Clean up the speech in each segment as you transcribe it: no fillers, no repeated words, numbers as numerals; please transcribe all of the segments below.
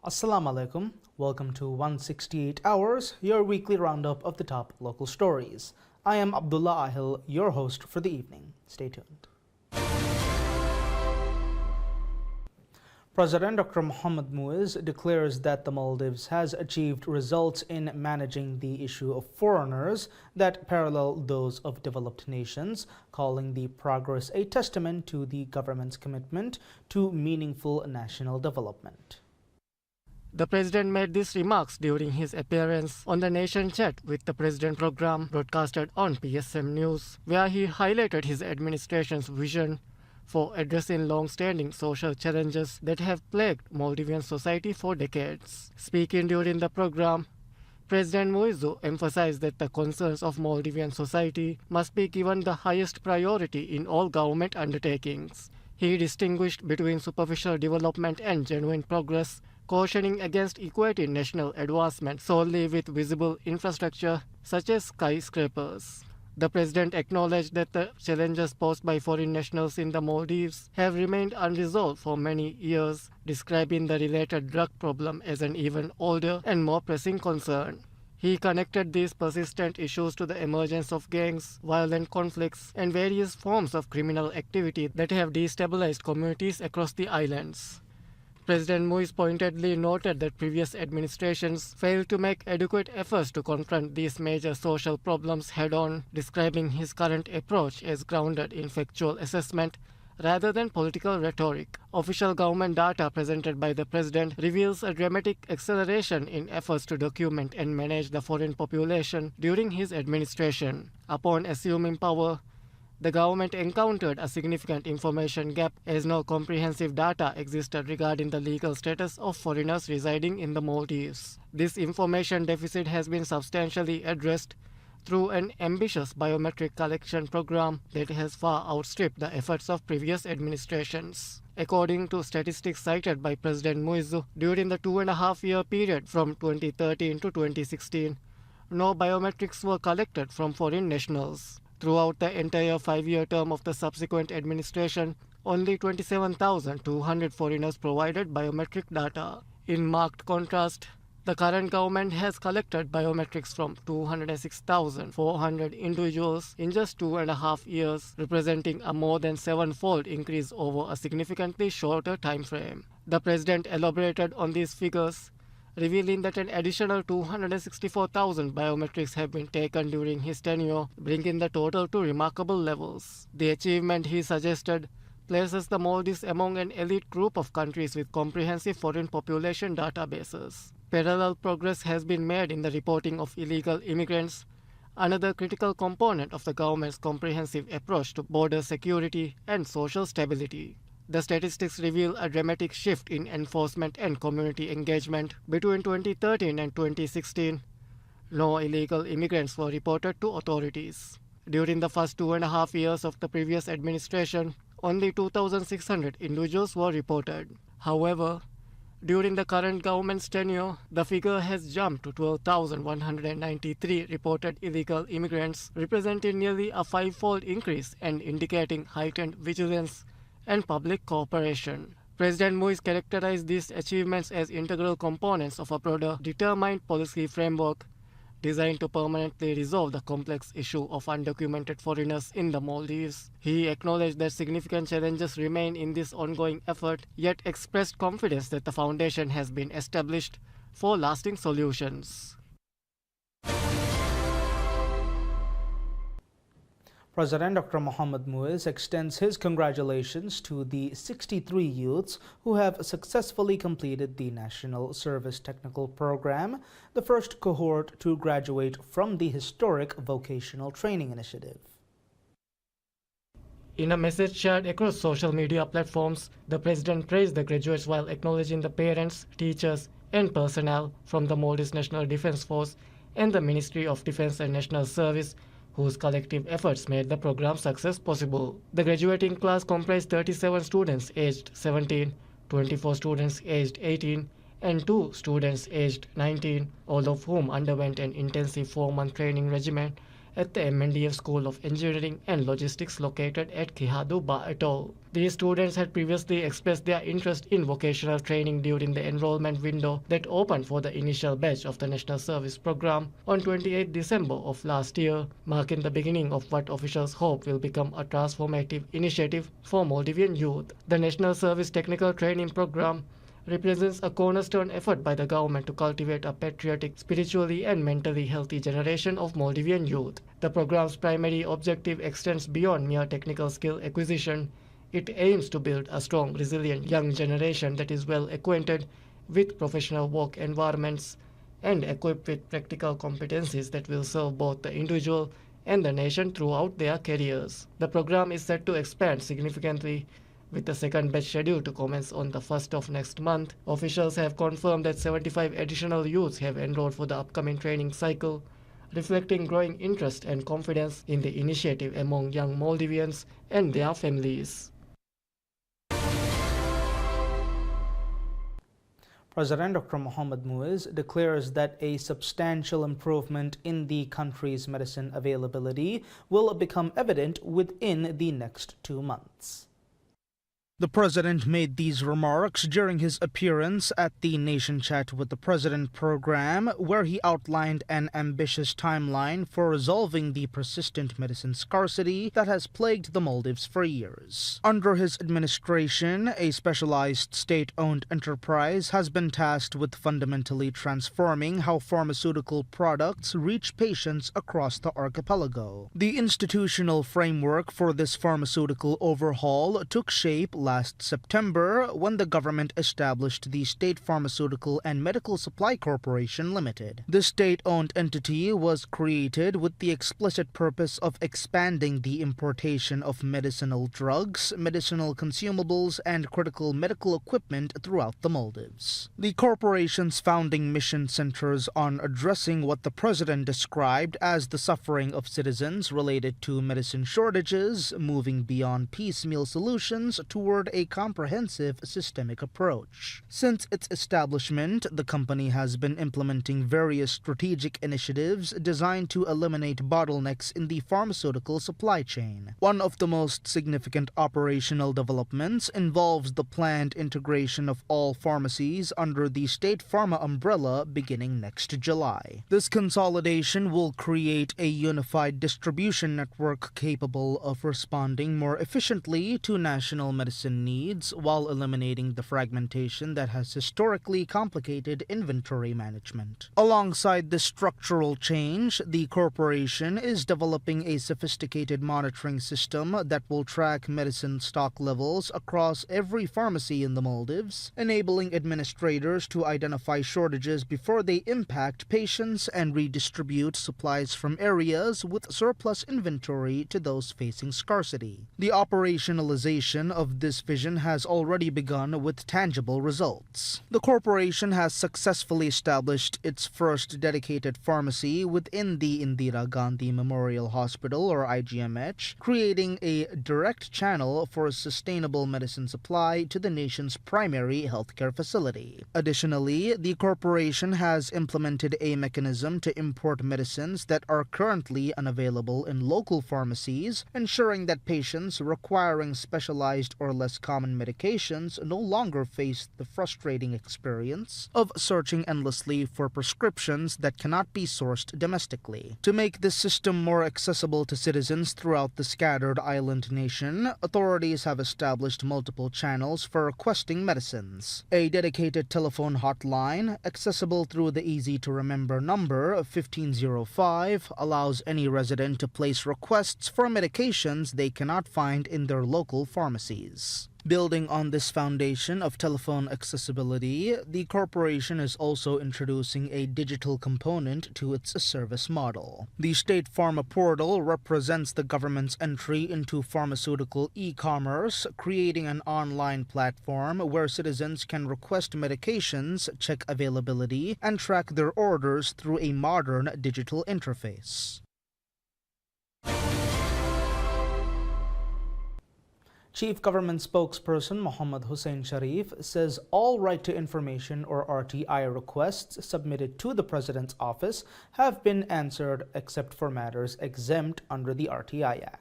Assalamu alaikum. Welcome to 168 Hours, your weekly roundup of the top local stories. I am Abdullah Ahil, your host for the evening. Stay tuned. President Dr. Mohamed Muiz declares that the Maldives has achieved results in managing the issue of foreigners that parallel those of developed nations, calling the progress a testament to the government's commitment to meaningful national development. The president made these remarks during his appearance on the Nation Chat with the President program broadcasted on PSM News, where he highlighted his administration's vision for addressing long-standing social challenges that have plagued Maldivian society for decades. Speaking during the program, President Muiz emphasized that the concerns of Maldivian society must be given the highest priority in all government undertakings. He distinguished between superficial development and genuine progress, cautioning against equating national advancement solely with visible infrastructure such as skyscrapers. The president acknowledged that the challenges posed by foreign nationals in the Maldives have remained unresolved for many years, describing the related drug problem as an even older and more pressing concern. He connected these persistent issues to the emergence of gangs, violent conflicts, and various forms of criminal activity that have destabilized communities across the islands. President Muiz pointedly noted that previous administrations failed to make adequate efforts to confront these major social problems head-on, describing his current approach as grounded in factual assessment rather than political rhetoric. Official government data presented by the president reveals a dramatic acceleration in efforts to document and manage the foreign population during his administration. Upon assuming power, the government encountered a significant information gap as no comprehensive data existed regarding the legal status of foreigners residing in the Maldives. This information deficit has been substantially addressed through an ambitious biometric collection program that has far outstripped the efforts of previous administrations. According to statistics cited by President Muiz, during the 2.5-year period from 2013 to 2016, no biometrics were collected from foreign nationals. Throughout the entire 5-year term of the subsequent administration, only 27,200 foreigners provided biometric data. In marked contrast, the current government has collected biometrics from 206,400 individuals in just 2.5 years, representing a more than 7-fold increase over a significantly shorter time frame. The president elaborated on these figures, revealing that an additional 264,000 biometrics have been taken during his tenure, bringing the total to remarkable levels. The achievement, he suggested, places the Maldives among an elite group of countries with comprehensive foreign population databases. Parallel progress has been made in the reporting of illegal immigrants, another critical component of the government's comprehensive approach to border security and social stability. The statistics reveal a dramatic shift in enforcement and community engagement. Between 2013 and 2016, no illegal immigrants were reported to authorities. During the first 2.5 years of the previous administration, only 2,600 individuals were reported. However, during the current government's tenure, the figure has jumped to 12,193 reported illegal immigrants, representing nearly a 5-fold increase and indicating heightened vigilance and public cooperation. President Muiz characterized these achievements as integral components of a broader, determined policy framework designed to permanently resolve the complex issue of undocumented foreigners in the Maldives. He acknowledged that significant challenges remain in this ongoing effort, yet expressed confidence that the foundation has been established for lasting solutions. President Dr. Mohamed Muiz extends his congratulations to the 63 youths who have successfully completed the National Service Technical Program, the first cohort to graduate from the historic Vocational Training Initiative. In a message shared across social media platforms, the president praised the graduates while acknowledging the parents, teachers, and personnel from the Maldives National Defense Force and the Ministry of Defense and National Service, whose collective efforts made the program's success possible. The graduating class comprised 37 students aged 17, 24 students aged 18, and 2 students aged 19, all of whom underwent an intensive 4-month training regimen at the MNDF School of Engineering and Logistics located at Kihaduba Atoll. These students had previously expressed their interest in vocational training during the enrollment window that opened for the initial batch of the National Service Program on 28 December of last year, marking the beginning of what officials hope will become a transformative initiative for Maldivian youth. The National Service Technical Training Program represents a cornerstone effort by the government to cultivate a patriotic, spiritually and mentally healthy generation of Maldivian youth. The program's primary objective extends beyond mere technical skill acquisition. It aims to build a strong, resilient young generation that is well acquainted with professional work environments and equipped with practical competencies that will serve both the individual and the nation throughout their careers. The program is set to expand significantly with the second batch scheduled to commence on the 1st of next month. Officials have confirmed that 75 additional youths have enrolled for the upcoming training cycle, reflecting growing interest and confidence in the initiative among young Maldivians and their families. President Dr. Mohamed Muiz declares that a substantial improvement in the country's medicine availability will become evident within the next 2 months. The president made these remarks during his appearance at the Nation Chat with the President program, where he outlined an ambitious timeline for resolving the persistent medicine scarcity that has plagued the Maldives for years. Under his administration, a specialized state-owned enterprise has been tasked with fundamentally transforming how pharmaceutical products reach patients across the archipelago. The institutional framework for this pharmaceutical overhaul took shape last September when the government established the State Pharmaceutical and Medical Supply Corporation Limited. The state-owned entity was created with the explicit purpose of expanding the importation of medicinal drugs, medicinal consumables, and critical medical equipment throughout the Maldives. The corporation's founding mission centers on addressing what the president described as the suffering of citizens related to medicine shortages, moving beyond piecemeal solutions toward a comprehensive systemic approach. Since its establishment, the company has been implementing various strategic initiatives designed to eliminate bottlenecks in the pharmaceutical supply chain. One of the most significant operational developments involves the planned integration of all pharmacies under the State Pharma umbrella beginning next July. This consolidation will create a unified distribution network capable of responding more efficiently to national medicine needs while eliminating the fragmentation that has historically complicated inventory management. Alongside this structural change, the corporation is developing a sophisticated monitoring system that will track medicine stock levels across every pharmacy in the Maldives, enabling administrators to identify shortages before they impact patients and redistribute supplies from areas with surplus inventory to those facing scarcity. The operationalization of this vision has already begun with tangible results. The corporation has successfully established its first dedicated pharmacy within the Indira Gandhi Memorial Hospital, or IGMH, creating a direct channel for sustainable medicine supply to the nation's primary healthcare facility. Additionally, the corporation has implemented a mechanism to import medicines that are currently unavailable in local pharmacies, ensuring that patients requiring specialized or less common medications no longer face the frustrating experience of searching endlessly for prescriptions that cannot be sourced domestically. To make this system more accessible to citizens throughout the scattered island nation, authorities have established multiple channels for requesting medicines. A dedicated telephone hotline, accessible through the easy-to-remember number 1505, allows any resident to place requests for medications they cannot find in their local pharmacies. Building on this foundation of telephone accessibility, the corporation is also introducing a digital component to its service model. The State Pharma Portal represents the government's entry into pharmaceutical e-commerce, creating an online platform where citizens can request medications, check availability, and track their orders through a modern digital interface. Chief Government Spokesperson Mohammad Hussein Sharif says all right to information or RTI requests submitted to the President's office have been answered except for matters exempt under the RTI Act.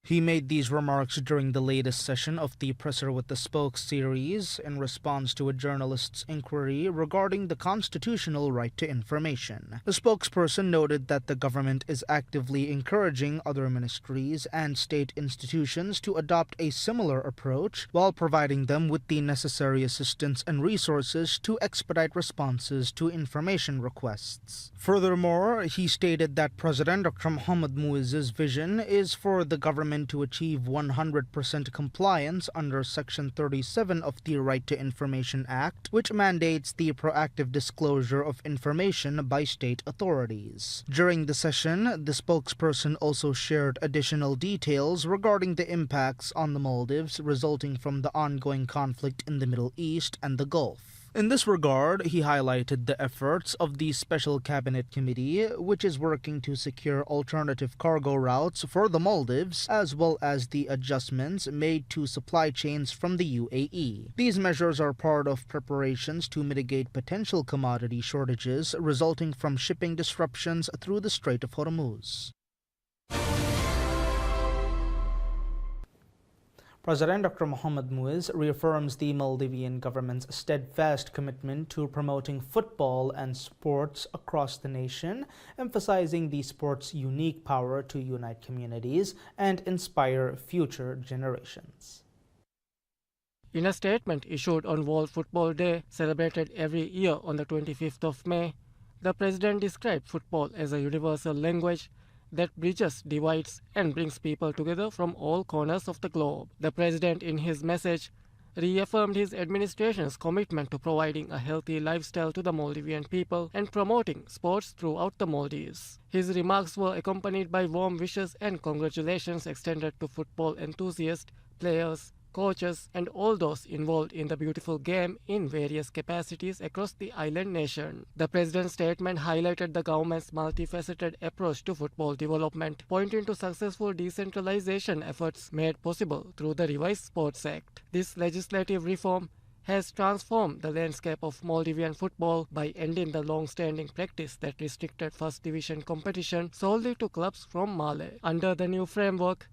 He made these remarks during the latest session of the Presser with the Spokes series in response to a journalist's inquiry regarding the constitutional right to information. The spokesperson noted that the government is actively encouraging other ministries and state institutions to adopt a similar approach while providing them with the necessary assistance and resources to expedite responses to information requests. Furthermore, he stated that President Dr. Mohammad Muizz's vision is for the government to achieve 100% compliance under Section 37 of the Right to Information Act, which mandates the proactive disclosure of information by state authorities. During the session, the spokesperson also shared additional details regarding the impacts on the Maldives resulting from the ongoing conflict in the Middle East and the Gulf. In this regard, he highlighted the efforts of the Special Cabinet Committee, which is working to secure alternative cargo routes for the Maldives, as well as the adjustments made to supply chains from the UAE. These measures are part of preparations to mitigate potential commodity shortages resulting from shipping disruptions through the Strait of Hormuz. President Dr. Mohammad Muizz reaffirms the Maldivian government's steadfast commitment to promoting football and sports across the nation, emphasizing the sport's unique power to unite communities and inspire future generations. In a statement issued on World Football Day, celebrated every year on the 25th of May, the president described football as a universal language that bridges divides and brings people together from all corners of the globe. The president, in his message, reaffirmed his administration's commitment to providing a healthy lifestyle to the Maldivian people and promoting sports throughout the Maldives. His remarks were accompanied by warm wishes and congratulations extended to football enthusiasts, players, coaches, and all those involved in the beautiful game in various capacities across the island nation. The president's statement highlighted the government's multifaceted approach to football development, pointing to successful decentralization efforts made possible through the revised Sports Act. This legislative reform has transformed the landscape of Maldivian football by ending the long-standing practice that restricted first division competition solely to clubs from Malé. Under the new framework,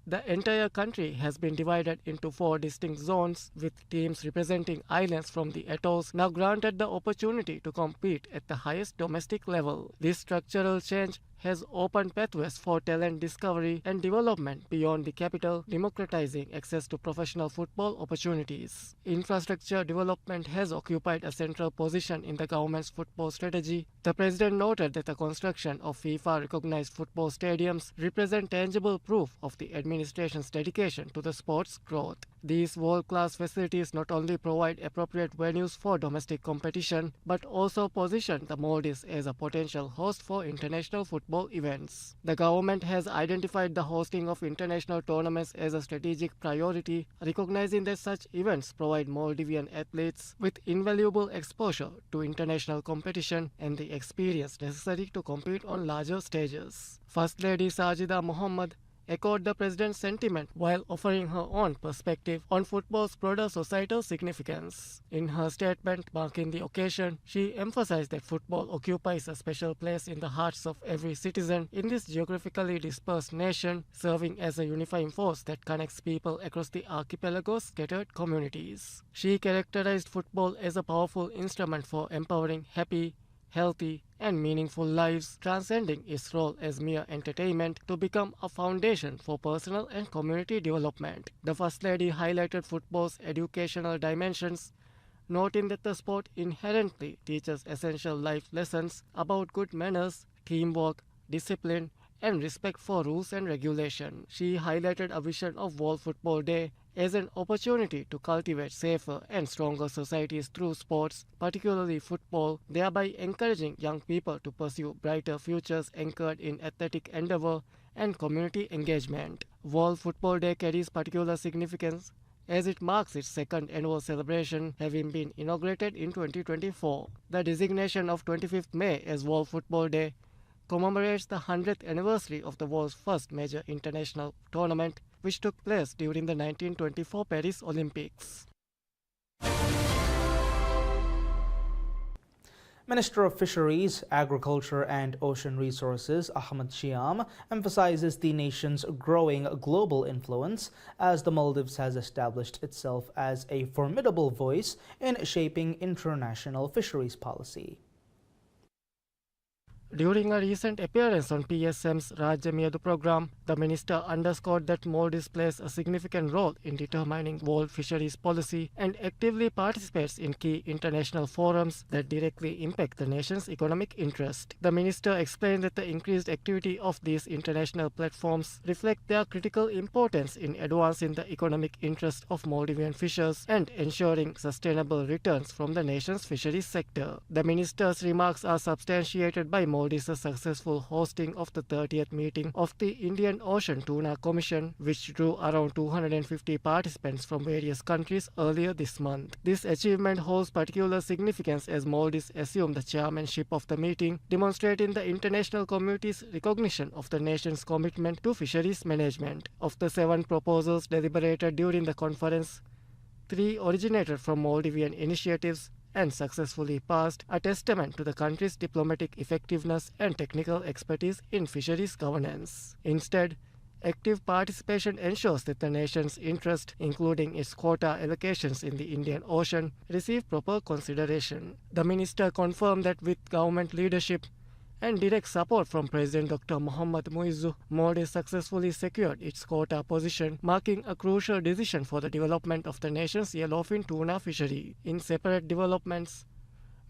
the entire country has been divided into 4 distinct zones, with teams representing islands from the atolls now granted the opportunity to compete at the highest domestic level. This structural change has opened pathways for talent discovery and development beyond the capital, democratizing access to professional football opportunities. Infrastructure development has occupied a central position in the government's football strategy. The president noted that the construction of FIFA-recognized football stadiums represent tangible proof of the administration's dedication to the sport's growth. These world-class facilities not only provide appropriate venues for domestic competition, but also position the Maldives as a potential host for international football events. The government has identified the hosting of international tournaments as a strategic priority, recognizing that such events provide Maldivian athletes with invaluable exposure to international competition and the experience necessary to compete on larger stages. First Lady Sajida Mohammed echoed the president's sentiment while offering her own perspective on football's broader societal significance. In her statement marking the occasion, she emphasized that football occupies a special place in the hearts of every citizen in this geographically dispersed nation, serving as a unifying force that connects people across the archipelago's scattered communities. She characterized football as a powerful instrument for empowering happy, healthy, and meaningful lives, transcending its role as mere entertainment to become a foundation for personal and community development. The First Lady highlighted football's educational dimensions, noting that the sport inherently teaches essential life lessons about good manners, teamwork, discipline, and respect for rules and regulation. She highlighted a vision of World Football Day as an opportunity to cultivate safer and stronger societies through sports, particularly football, thereby encouraging young people to pursue brighter futures anchored in athletic endeavor and community engagement. World Football Day carries particular significance as it marks its second annual celebration, having been inaugurated in 2024. The designation of 25th May as World Football Day commemorates the 100th anniversary of the world's first major international tournament, which took place during the 1924 Paris Olympics. Minister of Fisheries, Agriculture and Ocean Resources Ahmad Shiam emphasizes the nation's growing global influence as the Maldives has established itself as a formidable voice in shaping international fisheries policy. During a recent appearance on PSM's Rajya Miyadu program, the minister underscored that Maldives plays a significant role in determining world fisheries policy and actively participates in key international forums that directly impact the nation's economic interest. The minister explained that the increased activity of these international platforms reflect their critical importance in advancing the economic interest of Maldivian fishers and ensuring sustainable returns from the nation's fisheries sector. The minister's remarks are substantiated by Maldives' successful hosting of the 30th meeting of the Indian Ocean Tuna Commission, which drew around 250 participants from various countries earlier this month. This achievement holds particular significance as Maldives assumed the chairmanship of the meeting, demonstrating the international community's recognition of the nation's commitment to fisheries management. Of the 7 proposals deliberated during the conference, 3 originated from Maldivian initiatives and successfully passed, a testament to the country's diplomatic effectiveness and technical expertise in fisheries governance. Instead, active participation ensures that the nation's interest, including its quota allocations in the Indian Ocean, receive proper consideration. The minister confirmed that with government leadership and direct support from President Dr. Mohammad Muizzu, Maldives successfully secured its quota position, marking a crucial decision for the development of the nation's yellowfin tuna fishery. In separate developments,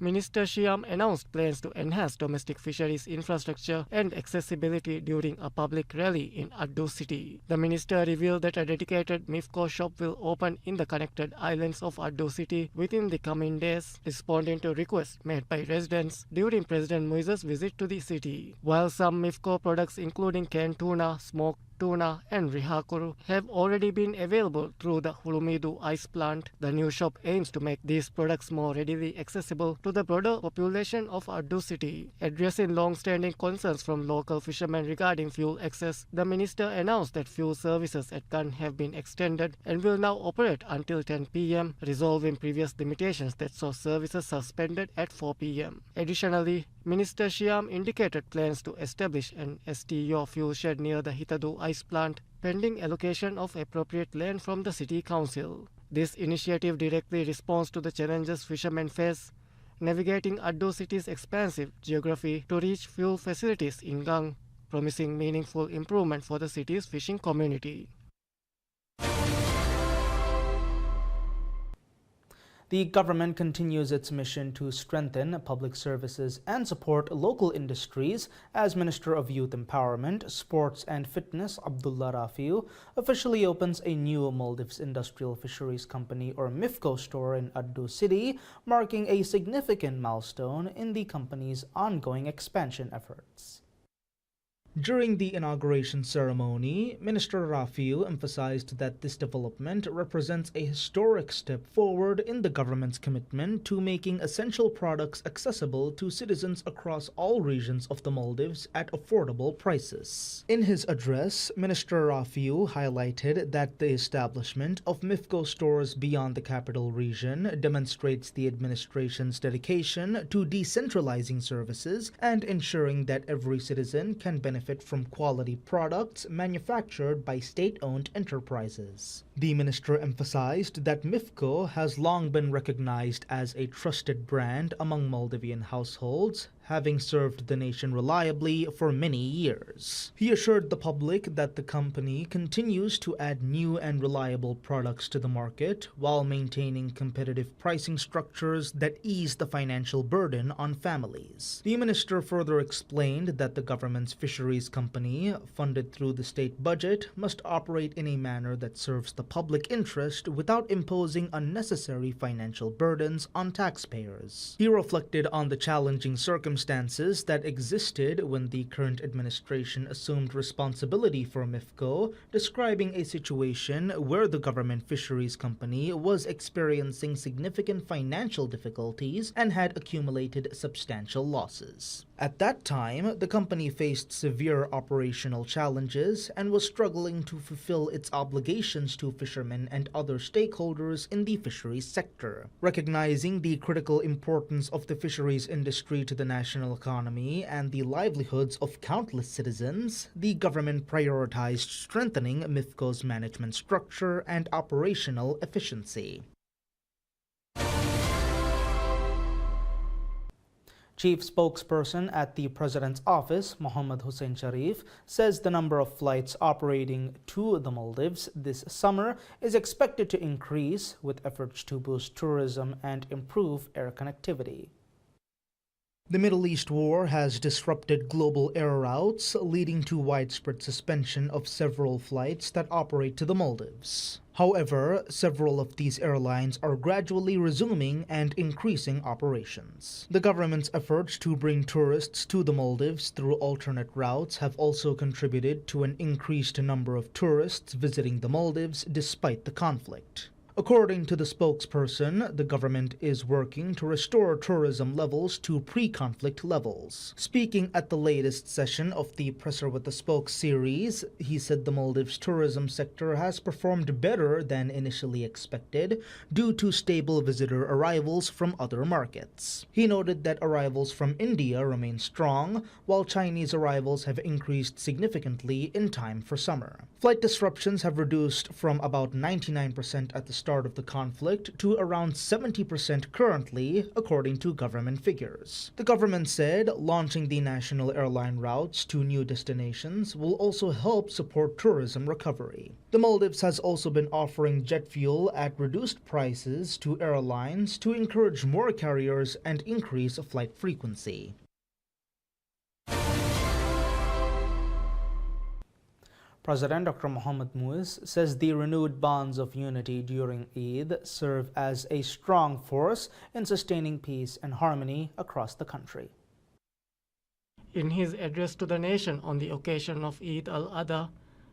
Minister Shiam announced plans to enhance domestic fisheries infrastructure and accessibility during a public rally in Addu City. The minister revealed that a dedicated MIFCO shop will open in the connected islands of Addu City within the coming days, responding to requests made by residents during President Muizzu's visit to the city. While some MIFCO products including canned tuna, smoked tuna and rihakuru have already been available through the Hulumidu ice plant, the new shop aims to make these products more readily accessible to the broader population of Addu City. Addressing long-standing concerns from local fishermen regarding fuel access, the minister announced that fuel services at Kan have been extended and will now operate until 10 p.m., resolving previous limitations that saw services suspended at 4 p.m. Additionally, Minister Shiam indicated plans to establish an STO fuel shed near the Hitadu ice plant, pending allocation of appropriate land from the city council. This initiative directly responds to the challenges fishermen face navigating Addu City's expansive geography to reach fuel facilities in Gang, promising meaningful improvement for the city's fishing community. The government continues its mission to strengthen public services and support local industries as Minister of Youth Empowerment, Sports and Fitness Abdullah Rafiu officially opens a new Maldives Industrial Fisheries Company or MIFCO store in Addu City, marking a significant milestone in the company's ongoing expansion efforts. During the inauguration ceremony, Minister Rafiu emphasized that this development represents a historic step forward in the government's commitment to making essential products accessible to citizens across all regions of the Maldives at affordable prices. In his address, Minister Rafiu highlighted that the establishment of MIFCO stores beyond the capital region demonstrates the administration's dedication to decentralizing services and ensuring that every citizen can benefit from quality products manufactured by state-owned enterprises. The minister emphasized that MIFCO has long been recognized as a trusted brand among Maldivian households, having served the nation reliably for many years. He assured the public that the company continues to add new and reliable products to the market while maintaining competitive pricing structures that ease the financial burden on families. The minister further explained that the government's fisheries company, funded through the state budget, must operate in a manner that serves the public interest without imposing unnecessary financial burdens on taxpayers. He reflected on the challenging circumstances that existed when the current administration assumed responsibility for MIFCO, describing a situation where the government fisheries company was experiencing significant financial difficulties and had accumulated substantial losses. At that time, the company faced severe operational challenges and was struggling to fulfill its obligations to fishermen and other stakeholders in the fisheries sector. Recognizing the critical importance of the fisheries industry to the national economy and the livelihoods of countless citizens, the government prioritized strengthening MIFCO's management structure and operational efficiency. Chief spokesperson at the President's office, Mohammad Hussein Sharif, says the number of flights operating to the Maldives this summer is expected to increase with efforts to boost tourism and improve air connectivity. The Middle East war has disrupted global air routes, leading to widespread suspension of several flights that operate to the Maldives. However, several of these airlines are gradually resuming and increasing operations. The government's efforts to bring tourists to the Maldives through alternate routes have also contributed to an increased number of tourists visiting the Maldives despite the conflict. According to the spokesperson, the government is working to restore tourism levels to pre-conflict levels. Speaking at the latest session of the Presser with the Spoke series, he said the Maldives tourism sector has performed better than initially expected due to stable visitor arrivals from other markets. He noted that arrivals from India remain strong, while Chinese arrivals have increased significantly in time for summer. Flight disruptions have reduced from about 99% at the start of the conflict to around 70% currently, according to government figures. The government said launching the national airline routes to new destinations will also help support tourism recovery. The Maldives has also been offering jet fuel at reduced prices to airlines to encourage more carriers and increase flight frequency. President Dr. Mohammad Muiz says the renewed bonds of unity during Eid serve as a strong force in sustaining peace and harmony across the country. In his address to the nation on the occasion of Eid al-Adha,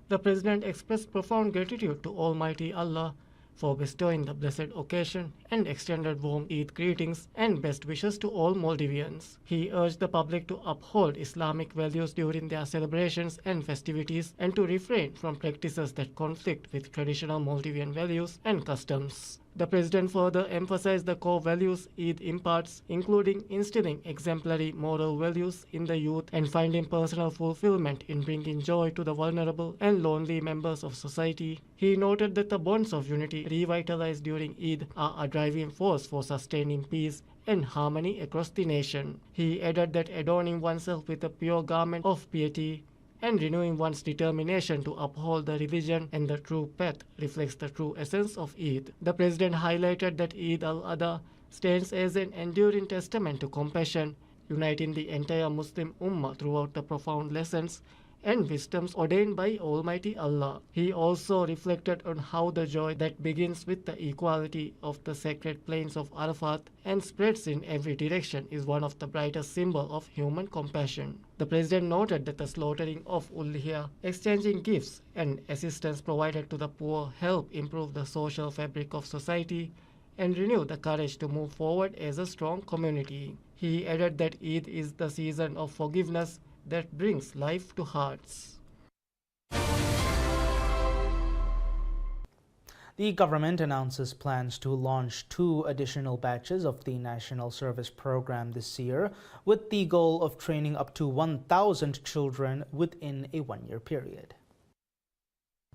the President expressed profound gratitude to Almighty Allah for bestowing the blessed occasion and extended warm Eid greetings and best wishes to all Maldivians. He urged the public to uphold Islamic values during their celebrations and festivities and to refrain from practices that conflict with traditional Maldivian values and customs. The President further emphasized the core values Eid imparts, including instilling exemplary moral values in the youth and finding personal fulfillment in bringing joy to the vulnerable and lonely members of society. He noted that the bonds of unity revitalized during Eid are a driving force for sustaining peace and harmony across the nation. He added that adorning oneself with a pure garment of piety and renewing one's determination to uphold the religion and the true path reflects the true essence of Eid. The President highlighted that Eid al-Adha stands as an enduring testament to compassion, uniting the entire Muslim Ummah throughout the profound lessons and wisdoms ordained by Almighty Allah. He also reflected on how the joy that begins with the equality of the sacred plains of Arafat and spreads in every direction is one of the brightest symbols of human compassion. The President noted that the slaughtering of Udhiyah, exchanging gifts and assistance provided to the poor help improve the social fabric of society and renew the courage to move forward as a strong community. He added that Eid is the season of forgiveness that brings life to hearts. The government announces plans to launch 2 additional batches of the National Service Program this year, with the goal of training up to 1,000 children within a 1-year period.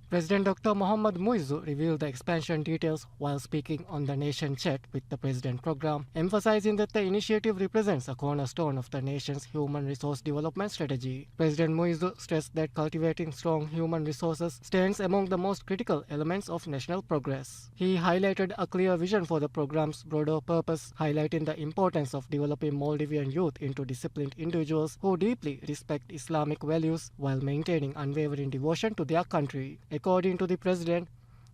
President Dr. Mohammad Muiz revealed the expansion details while speaking on the Nation Chat with the President program, emphasizing that the initiative represents a cornerstone of the nation's human resource development strategy. President Muiz stressed that cultivating strong human resources stands among the most critical elements of national progress. He highlighted a clear vision for the program's broader purpose, highlighting the importance of developing Maldivian youth into disciplined individuals who deeply respect Islamic values while maintaining unwavering devotion to their country. According to the President,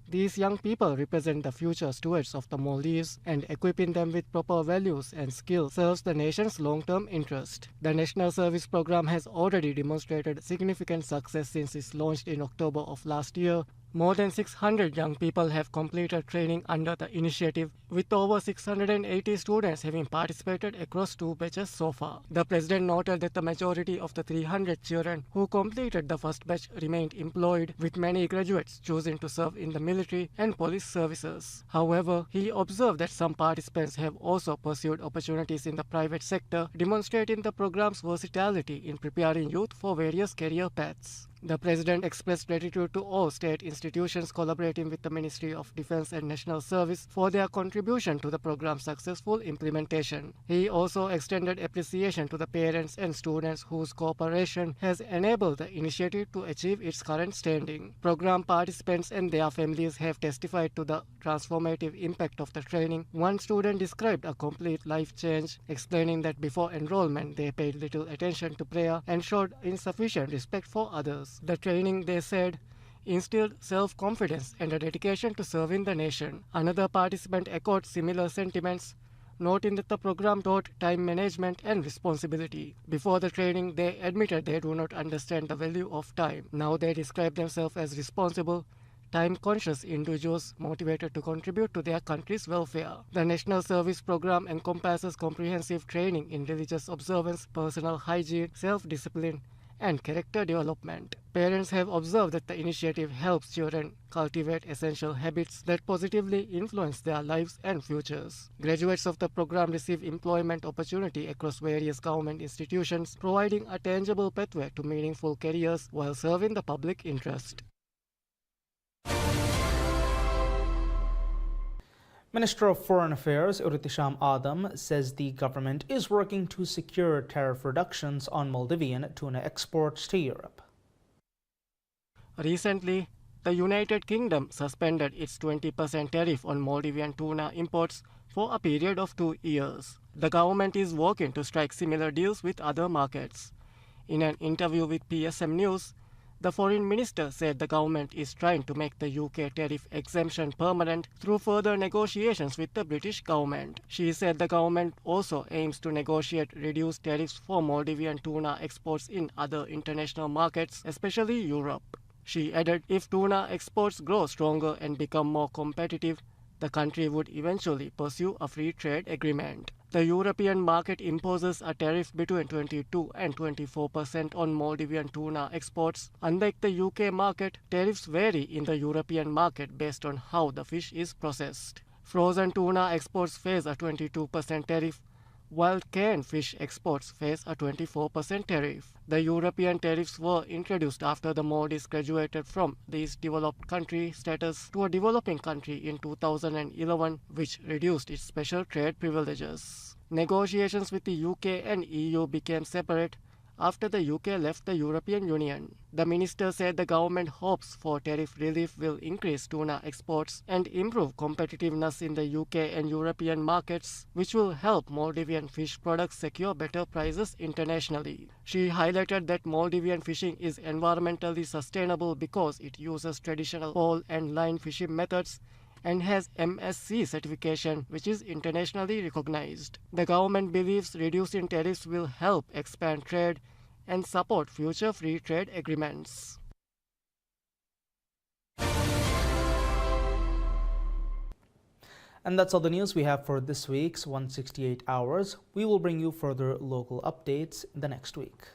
these young people represent the future stewards of the Maldives, and equipping them with proper values and skills serves the nation's long-term interest. The National Service Program has already demonstrated significant success since its launch in October of last year, More than 600 young people have completed training under the initiative, with over 680 students having participated across 2 batches so far. The president noted that the majority of the 300 children who completed the first batch remained employed, with many graduates choosing to serve in the military and police services. However, he observed that some participants have also pursued opportunities in the private sector, demonstrating the program's versatility in preparing youth for various career paths. The president expressed gratitude to all state institutions collaborating with the Ministry of Defense and National Service for their contribution to the program's successful implementation. He also extended appreciation to the parents and students whose cooperation has enabled the initiative to achieve its current standing. Program participants and their families have testified to the transformative impact of the training. One student described a complete life change, explaining that before enrollment they paid little attention to prayer and showed insufficient respect for others. The training, they said, instilled self-confidence and a dedication to serving the nation. Another participant echoed similar sentiments, noting that the program taught time management and responsibility. Before the training, they admitted they do not understand the value of time. Now they describe themselves as responsible, time-conscious individuals motivated to contribute to their country's welfare. The National Service Program encompasses comprehensive training in religious observance, personal hygiene, self-discipline, and character development. Parents have observed that the initiative helps children cultivate essential habits that positively influence their lives and futures. Graduates of the program receive employment opportunity across various government institutions, providing a tangible pathway to meaningful careers while serving the public interest. Minister of Foreign Affairs Irtisham Adam says the government is working to secure tariff reductions on Maldivian tuna exports to Europe. Recently, the United Kingdom suspended its 20% tariff on Maldivian tuna imports for a period of 2 years. The government is working to strike similar deals with other markets. In an interview with PSM News, the foreign minister said the government is trying to make the UK tariff exemption permanent through further negotiations with the British government. She said the government also aims to negotiate reduced tariffs for Maldivian tuna exports in other international markets, especially Europe. She added, if tuna exports grow stronger and become more competitive, the country would eventually pursue a free trade agreement. The European market imposes a tariff between 22 and 24% on Maldivian tuna exports. Unlike the UK market, tariffs vary in the European market based on how the fish is processed. Frozen tuna exports face a 22% tariff, while canned fish exports face a 24% tariff. The European tariffs were introduced after the Maldives graduated from least developed country status to a developing country in 2011, which reduced its special trade privileges. Negotiations with the UK and EU became separate after the UK left the European Union. The minister said the government hopes for tariff relief will increase tuna exports and improve competitiveness in the UK and European markets, which will help Maldivian fish products secure better prices internationally. She highlighted that Maldivian fishing is environmentally sustainable because it uses traditional pole and line fishing methods and has MSC certification, which is internationally recognized. The government believes reducing tariffs will help expand trade and support future free trade agreements. And that's all the news we have for this week's 168 Hours. We will bring you further local updates the next week.